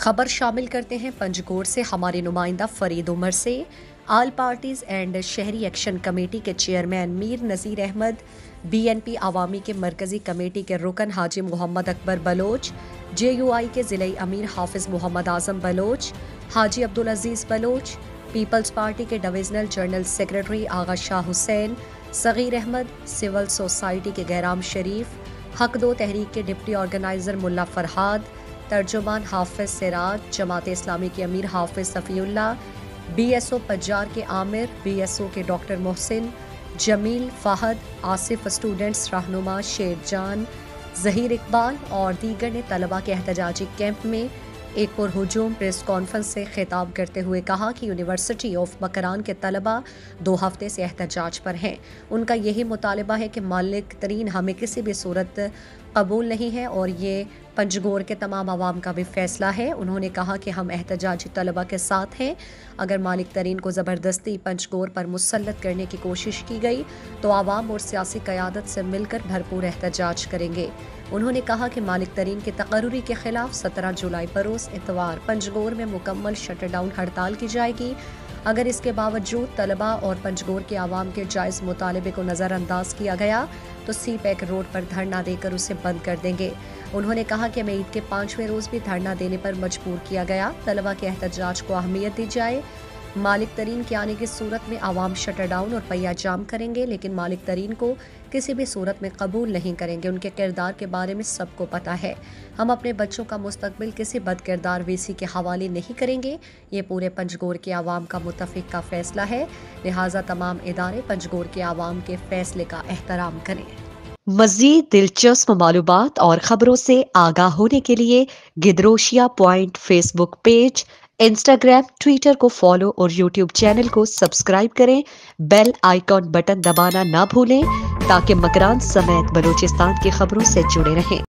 خبر شامل کرتے ہیں پنجگور سے ہمارے نمائندہ فرید عمر سے۔ آل پارٹیز اینڈ شہری ایکشن کمیٹی کے چیئرمین میر نذیر احمد، BNP عوامی کے مرکزی کمیٹی کے رکن حاجی محمد اکبر بلوچ، JUI کے ضلعی امیر حافظ محمد اعظم بلوچ، حاجی عبدالعزیز بلوچ، پیپلز پارٹی کے ڈویژنل جنرل سیکرٹری آغا شاہ حسین، صغیر احمد، سول سوسائٹی کے گیرام شریف، حق دو تحریک کے ڈپٹی آرگنائزر ملا فرحاد، ترجمان حافظ سراج، جماعت اسلامی کے امیر حافظ صفی اللہ، BSO پجار کے عامر، BSO کے ڈاکٹر محسن، جمیل، فہد، آصف اسٹوڈنٹس رہنما شیر جان، ظہیر اقبال اور دیگر نے طلباء کے احتجاجی کیمپ میں ایک پرہجوم پریس کانفرنس سے خطاب کرتے ہوئے کہا کہ یونیورسٹی آف مکران کے طلباء 2 ہفتے سے احتجاج پر ہیں۔ ان کا یہی مطالبہ ہے کہ مالک ترین ہمیں کسی بھی صورت قبول نہیں ہے اور یہ پنجگور کے تمام عوام کا بھی فیصلہ ہے۔ انہوں نے کہا کہ ہم احتجاجی طلباء کے ساتھ ہیں۔ اگر مالک ترین کو زبردستی پنجگور پر مسلط کرنے کی کوشش کی گئی تو عوام اور سیاسی قیادت سے مل کر بھرپور احتجاج کریں گے۔ انہوں نے کہا کہ مالک ترین کی تقرری کے خلاف 17 جولائی بروز اتوار پنجگور میں مکمل شٹر ڈاؤن ہڑتال کی جائے گی۔ اگر اس کے باوجود طلباء اور پنجگور کے عوام کے جائز مطالبے کو نظر انداز کیا گیا تو سی پیک روڈ پر دھرنا دے کر اسے بند کر دیں گے۔ انہوں نے کہا کہ ہمیں عید کے 5ویں روز بھی دھرنا دینے پر مجبور کیا گیا۔ طلباء کے احتجاج کو اہمیت دی جائے۔ مالک ترین کے آنے کی صورت میں عوام شٹر ڈاؤن اور پہیہ جام کریں گے، لیکن مالک ترین کو کسی بھی صورت میں قبول نہیں کریں گے۔ ان کے کردار کے بارے میں سب کو پتہ ہے۔ ہم اپنے بچوں کا مستقبل کسی بد کردار VC کے حوالے نہیں کریں گے۔ یہ پورے پنجگور کے عوام کا متفقہ فیصلہ ہے، لہٰذا تمام ادارے پنجگور کے عوام کے فیصلے کا احترام کریں۔ مزید دلچسپ معلومات اور خبروں سے آگاہ ہونے کے لیے Gedrosia point Facebook page, Instagram, Twitter کو فالو اور YouTube چینل کو سبسکرائب کریں۔ بیل آئیکن بٹن دبانا نہ بھولیں تاکہ مکران سمیت بلوچستان کی خبروں سے جڑے رہیں۔